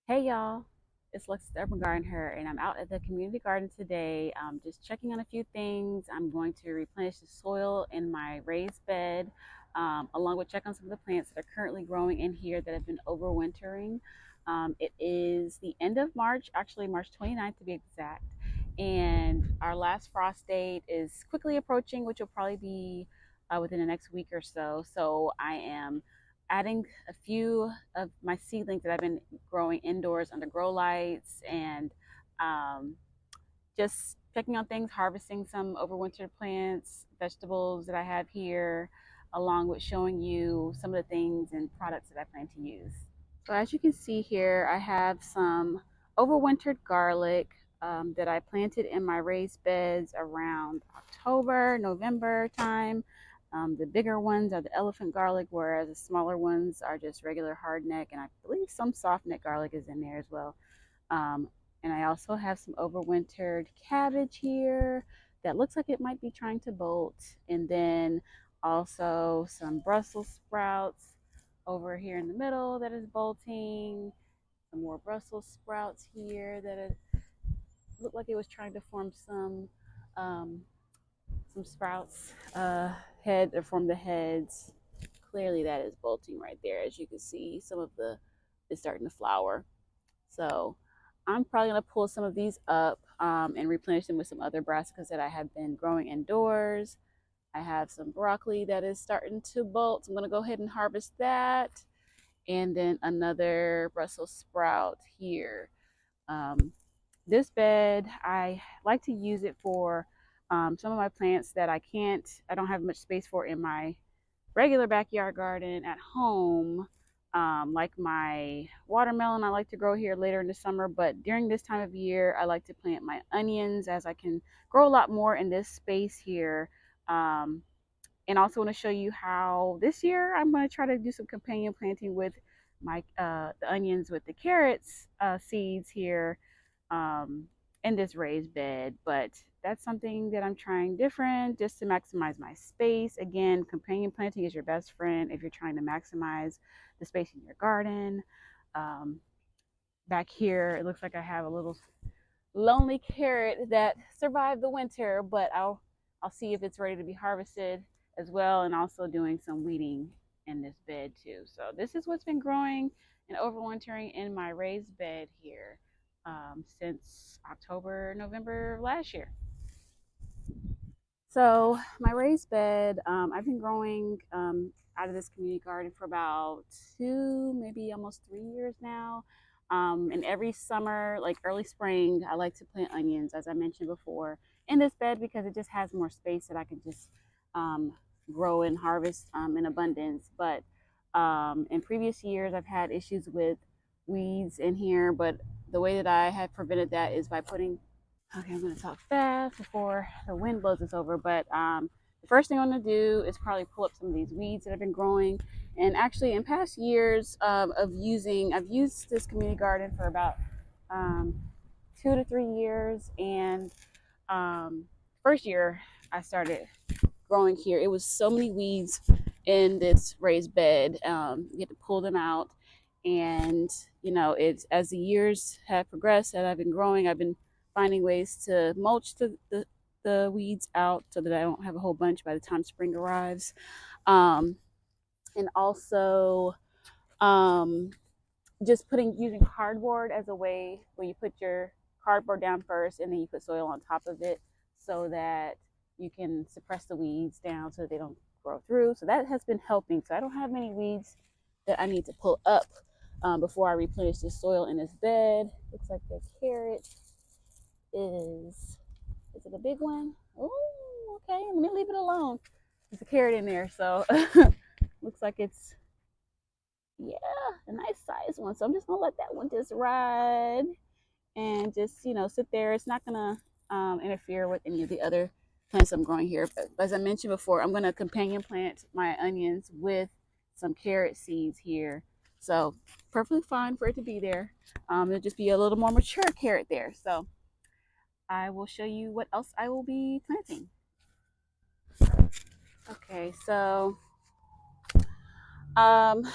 Hey y'all, it's Lex the Urban Garden here, and I'm out at the community garden today, just checking on a few things. I'm going to replenish the soil in my raised bed, along with check on some of the plants that are currently growing in here that have been overwintering. It is the end of March, actually March 29th to be exact, and our last frost date is quickly approaching, which will probably be within the next week or so. So I am adding a few of my seedlings that I've been growing indoors under grow lights and um, just checking on things, harvesting some overwintered plants, vegetables that I have here, along with showing you some of the things and products that I plan to use. So as you can see here, I have some overwintered garlic that I planted in my raised beds around October, November time. The bigger ones are the elephant garlic, whereas the smaller ones are just regular hardneck, and I believe some soft neck garlic is in there as well. Um, and I also have some overwintered cabbage here that looks like it might be trying to bolt, and then also some Brussels sprouts over here in the middle that is bolting. Some more Brussels sprouts here that it looked like it was trying to form um, some sprouts head or form the heads. Clearly, that is bolting right there. As you can see, some of the is starting to flower. So I'm probably gonna pull some of these up and replenish them with some other brassicas that I have been growing indoors. I have some broccoli that is starting to bolt. I'm gonna go ahead and harvest that, and then another Brussels sprout here. Um, this bed, I like to use it for some of my plants that I don't have much space for in my regular backyard garden at home. Like my watermelon, I like to grow here later in the summer, but during this time of year, I like to plant my onions as I can grow a lot more in this space here. Um, and also want to show you how this year I'm going to try to do some companion planting with my the onions with the carrots seeds here um, in this raised bed. But that's something that I'm trying different just to maximize my space. Again, companion planting is your best friend if you're trying to maximize the space in your garden. Um, Back here, it looks like I have a little lonely carrot that survived the winter, but I'll see if it's ready to be harvested as well, and also doing some weeding in this bed too. So this is what's been growing and overwintering in my raised bed here since October, November of last year. So my raised bed, I've been growing out of this community garden for about two, maybe almost 3 years now. And every summer, like early spring, I like to plant onions, as I mentioned before, in this bed because it just has more space that I can just um, grow and harvest in abundance. But in previous years, I've had issues with weeds in here, but the way that I have prevented that is by putting. Okay, I'm gonna talk fast before the wind blows us over. But the first thing I'm gonna do is probably pull up some of these weeds that have been growing. And actually, in past years I've used this community garden for about um, 2 to 3 years. And first year I started growing here, it was so many weeds in this raised bed. You had to pull them out, and it's as the years have progressed and I've been growing, I've been finding ways to mulch the weeds out so that I don't have a whole bunch by the time spring arrives. Um, and also um, just putting using cardboard as a way where you put your cardboard down first and then you put soil on top of it so that you can suppress the weeds down so they don't grow through. So that has been helping. So I don't have many weeds that I need to pull up before I replenish the soil in this bed. Looks like the carrot is it a big one? Oh, okay. Let me leave it alone. There's a carrot in there, so looks like it's, yeah, a nice size one. So I'm just gonna let that one just ride and just sit there. It's not gonna interfere with any of the other plants I'm growing here. But as I mentioned before, I'm gonna companion plant my onions with some carrot seeds here. So perfectly fine for it to be there. It'll just be a little more mature carrot there. So I will show you what else I will be planting. Okay, so um,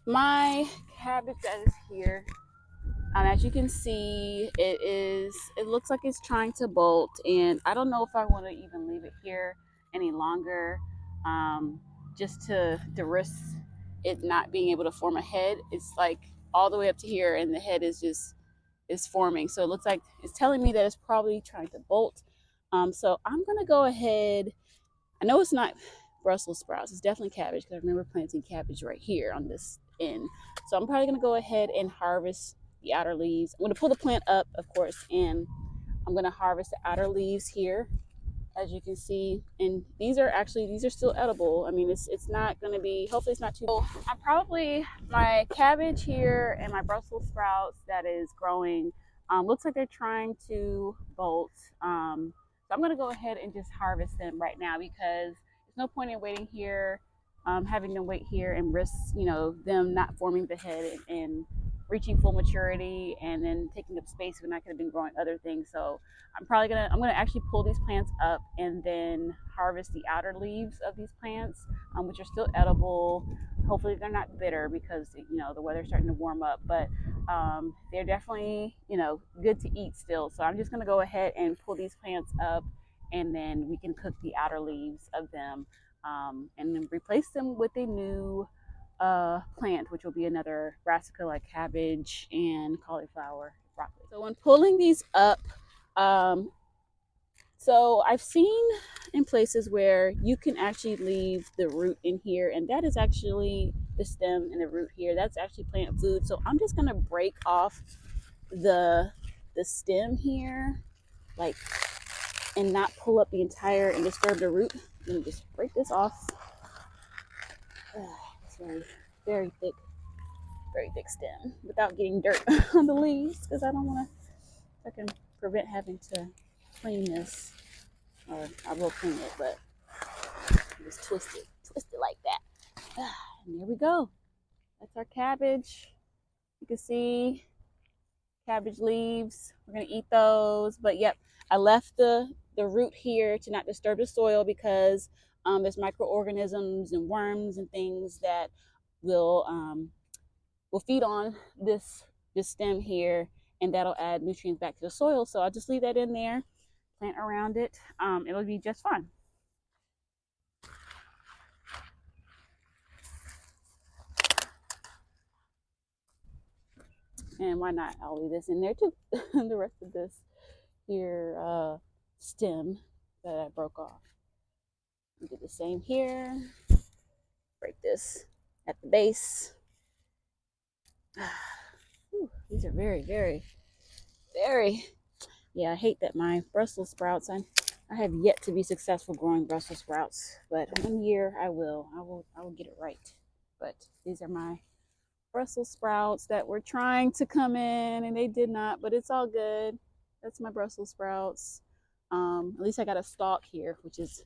my cabbage that is here. As you can see, it looks like it's trying to bolt, and I don't know if I want to even leave it here any longer, just to risk it not being able to form a head. It's like all the way up to here, and the head is forming. So it looks like it's telling me that it's probably trying to bolt. So I'm gonna go ahead. I know it's not Brussels sprouts. It's definitely cabbage because I remember planting cabbage right here on this end. So I'm probably gonna go ahead and harvest the outer leaves. I'm gonna pull the plant up, of course, and I'm gonna harvest the outer leaves here, as you can see. And these are still edible. I mean, it's not going to be, hopefully it's not too. So I'm probably, my cabbage here and my Brussels sprouts that is growing, looks like they're trying to bolt. So I'm going to go ahead and just harvest them right now, because there's no point in waiting here, having them wait here and risk, them not forming the head and reaching full maturity and then taking up space when I could have been growing other things. So I'm gonna actually pull these plants up and then harvest the outer leaves of these plants, which are still edible. Hopefully they're not bitter, because the weather's starting to warm up, but they're definitely good to eat still. So I'm just gonna go ahead and pull these plants up, and then we can cook the outer leaves of them, and then replace them with a new plant, which will be another brassica like cabbage and cauliflower, broccoli. So when pulling these up, so I've seen in places where you can actually leave the root in here, and that is actually the stem and the root here. That's actually plant food. So I'm just gonna break off the stem here, like, and not pull up the entire and disturb the root. Let me just break this off. It's very thick stem, without getting dirt on the leaves, because I don't want to. I can prevent having to clean this, or I will clean it, but just twist it like that. And there we go. That's our cabbage. You can see cabbage leaves. We're gonna eat those, but yep, I left the root here to not disturb the soil, because there's microorganisms and worms and things that will feed on this stem here, and that'll add nutrients back to the soil. So I'll just leave that in there, plant around it. It'll be just fine. And why not? I'll leave this in there too. The rest of this here stem that I broke off. We do the same here. Break this at the base. Whew, these are very. Yeah, I hate that my Brussels sprouts. I have yet to be successful growing Brussels sprouts, but one year I will get it right. But these are my Brussels sprouts that were trying to come in, and they did not, but it's all good. That's my Brussels sprouts. At least I got a stalk here, which is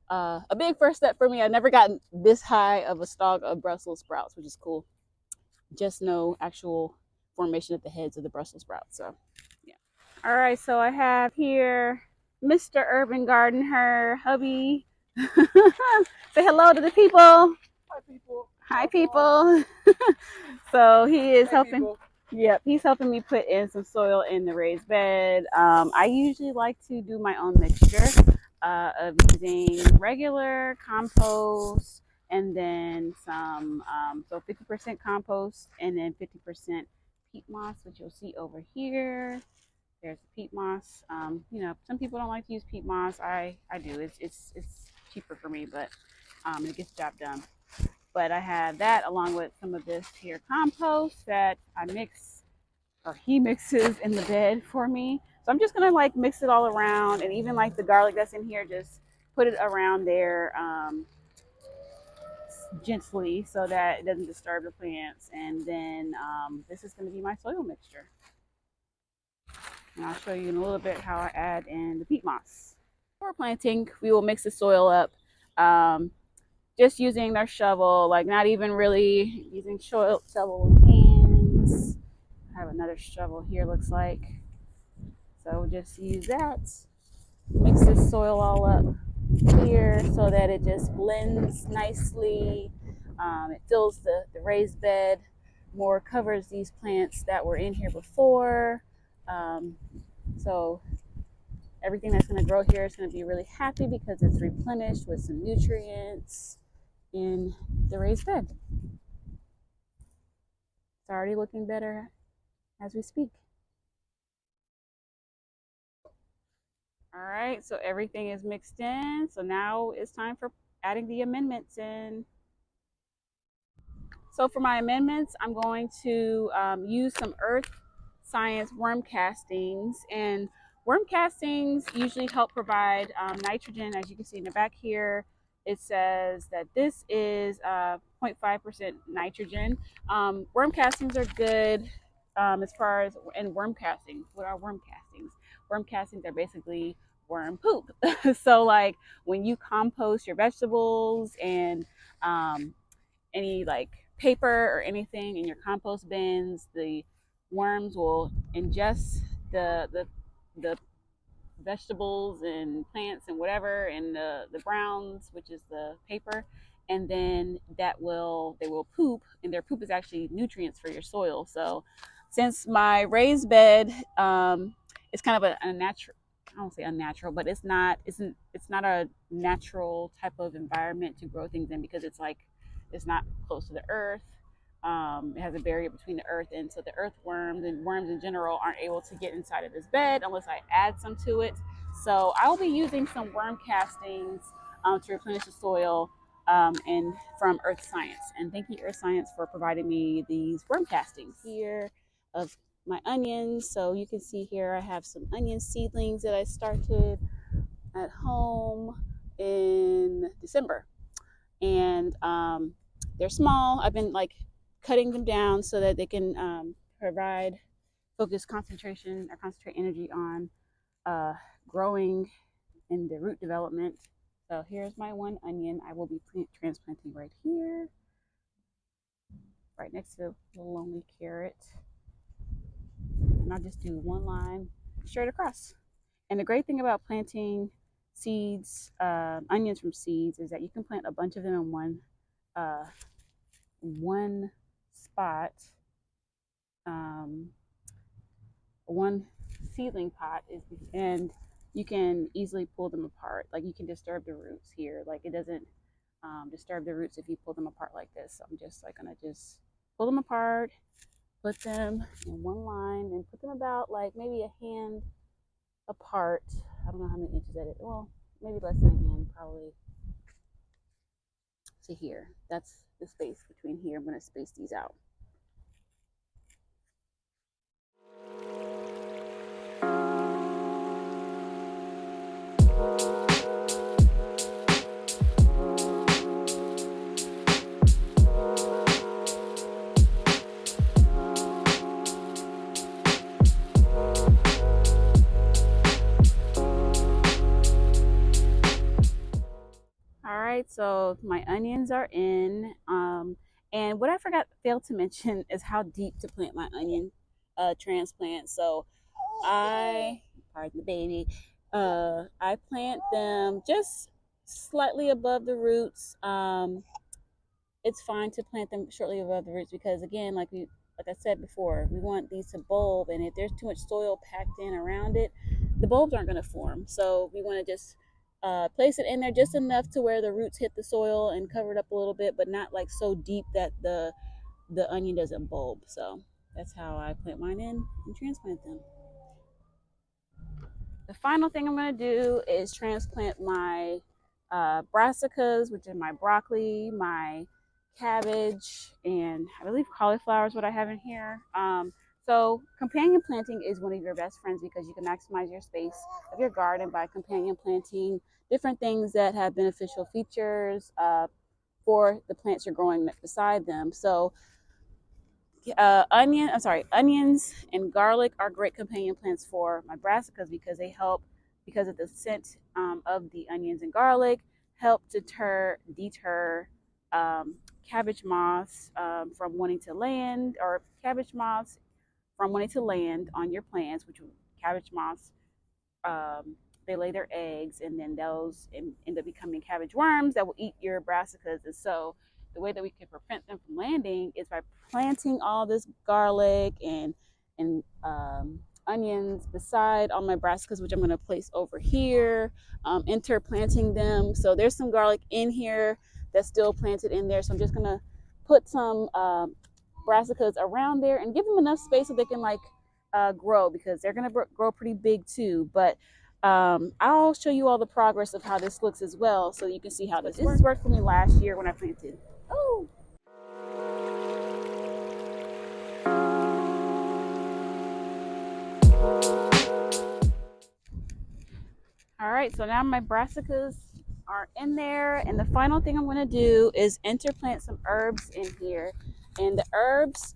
a big first step for me. I've never gotten this high of a stalk of Brussels sprouts, which is cool. Just no actual formation at the heads of the Brussels sprouts. So yeah. All right, so I have here Mr. Urban Gardener, hubby. Say hello to the people. Hi, people. Hi, people. So he is helping. People. Yep, he's helping me put in some soil in the raised bed. I usually like to do my own mixture of using regular compost, and then some, so 50% compost and then 50% peat moss, which you'll see over here. There's the peat moss. Some people don't like to use peat moss. I do. It's cheaper for me, but it gets the job done. But I have that along with some of this here compost that I mix, or he mixes in the bed for me. So I'm just gonna like mix it all around, and even like the garlic that's in here, just put it around there gently so that it doesn't disturb the plants. And then this is gonna be my soil mixture. And I'll show you in a little bit how I add in the peat moss. Before planting, we will mix the soil up. Just using our shovel, like not even really using shovel with hands. I have another shovel here, looks like. So we'll just use that. Mix this soil all up here so that it just blends nicely. It fills the raised bed more covers these plants that were in here before. Um, so everything that's going to grow here is going to be really happy because it's replenished with some nutrients in the raised bed. It's already looking better as we speak. All right, so everything is mixed in. So now it's time for adding the amendments in. So for my amendments, I'm going to use some earth science worm castings. And worm castings usually help provide nitrogen. As you can see in the back here, it says that this is 0.5% nitrogen. Worm castings are good as far as, and worm castings, what are worm castings? Worm castings are basically worm poop. So like when you compost your vegetables and um, any like paper or anything in your compost bins, the worms will ingest the vegetables and plants and whatever and the browns, which is the paper, and then they will poop, and their poop is actually nutrients for your soil. So since my raised bed it's kind of a natural, I don't say unnatural, but it's not a natural type of environment to grow things in because it's like it's not close to the earth. It has a barrier between the earth, and so the earthworms and worms in general aren't able to get inside of this bed unless I add some to it. So I will be using some worm castings to replenish the soil and from Earth Science. And thank you, Earth Science, for providing me these worm castings here of my onions. So you can see here I have some onion seedlings that I started at home in December, and they're small. I've been like cutting them down so that they can provide focus concentration or concentrate energy on uh, growing in the root development. So here's my one onion. I will be transplanting right here, right next to the lonely carrot. And I'll just do one line straight across. And the great thing about planting seeds, onions from seeds, is that you can plant a bunch of them in uh, one spot, um, one seedling pot is, and you can easily pull them apart. Like you can disturb the roots here. Like it doesn't disturb the roots if you pull them apart like this. So I'm just like gonna just pull them apart, put them in one line, and put them about like maybe a hand apart. I don't know how many inches that is. Well, maybe less than a hand, probably to here. That's the space between here. I'm gonna space these out. All right, so my onions are in. And what I failed to mention is how deep to plant my onion transplant. So pardon the baby, I plant them just slightly above the roots. It's fine to plant them shortly above the roots because again, like I said before, we want these to bulb, and if there's too much soil packed in around it, the bulbs aren't going to form. So we want to just place it in there just enough to where the roots hit the soil and cover it up a little bit, but not like so deep that the onion doesn't bulb. So that's how I plant mine in and transplant them. The final thing I'm going to do is transplant my brassicas, which is my broccoli, my cabbage, and I believe cauliflower is what I have in here. So companion planting is one of your best friends because you can maximize your space of your garden by companion planting different things that have beneficial features for the plants you're growing beside them. So onions and garlic are great companion plants for my brassicas because they help, because of the scent of the onions and garlic, help deter cabbage moths from wanting to land, or cabbage moths from wanting to land on your plants, which cabbage moths, um, they lay their eggs, and then those end up becoming cabbage worms that will eat your brassicas. And so the way that we can prevent them from landing is by planting all this garlic and onions beside all my brassicas, which I'm going to place over here, interplanting them. So there's some garlic in here that's still planted in there. So I'm just going to put some brassicas around there and give them enough space so they can like grow, because they're going to grow pretty big too. But I'll show you all the progress of how this looks as well, so you can see how this worked for me last year when I planted. Oh. All right, so now my brassicas are in there, and the final thing I'm going to do is interplant some herbs in here. And the herbs,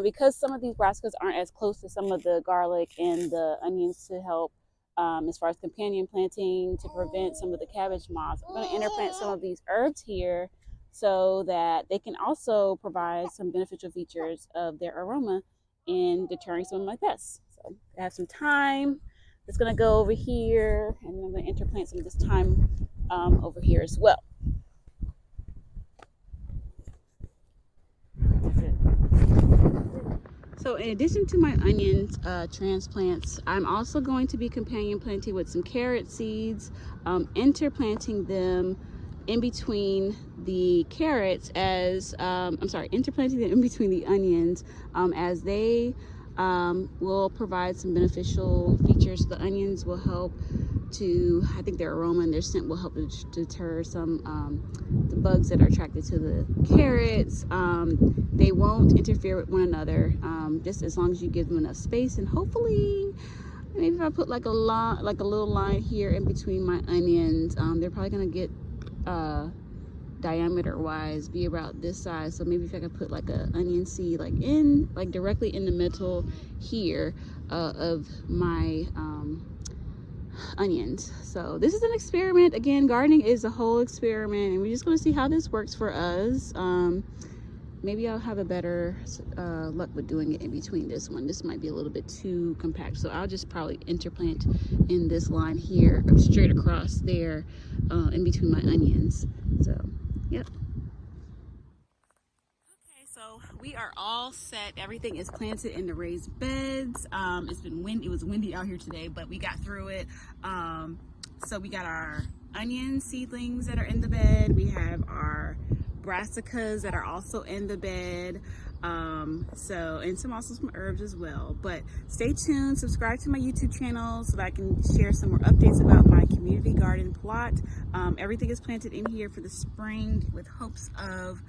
because some of these brassicas aren't as close to some of the garlic and the onions to help as far as companion planting to prevent some of the cabbage moths, I'm going to interplant some of these herbs here so that they can also provide some beneficial features of their aroma in deterring some of my pests. So I have some thyme. It's going to go over here, and I'm going to interplant some of this thyme over here as well. So in addition to my onions transplants, I'm also going to be companion planting with some carrot seeds, interplanting them in between the carrots as, interplanting them in between the onions as they will provide some beneficial features. The onions will help to, I think their aroma and their scent will help to deter some the bugs that are attracted to the carrots. They won't interfere with one another, just as long as you give them enough space. And hopefully, maybe if I put like a little line here in between my onions, they're probably gonna get diameter wise be about this size. So maybe if I could put like a onion seed like directly in the middle here of my onions. So this is an experiment. Again, gardening is a whole experiment, and we're just going to see how this works for us. Maybe I'll have a better luck with doing it in between this one. This might be a little bit too compact, so I'll just probably interplant in this line here straight across there in between my onions. So yep. So we are all set. Everything is planted in the raised beds. It's been windy. It was windy out here today, but we got through it. So we got our onion seedlings that are in the bed. We have our brassicas that are also in the bed. And also some herbs as well. But stay tuned. Subscribe to my YouTube channel so that I can share some more updates about my community garden plot. Everything is planted in here for the spring with hopes of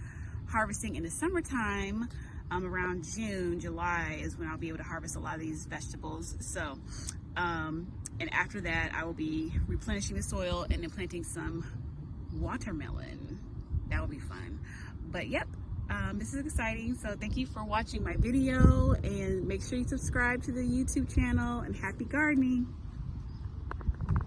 harvesting in the summertime. Around June, July is when I'll be able to harvest a lot of these vegetables. So, and after that, I will be replenishing the soil and then planting some watermelon. That will be fun. But yep, this is exciting. So thank you for watching my video, and make sure you subscribe to the YouTube channel, and happy gardening.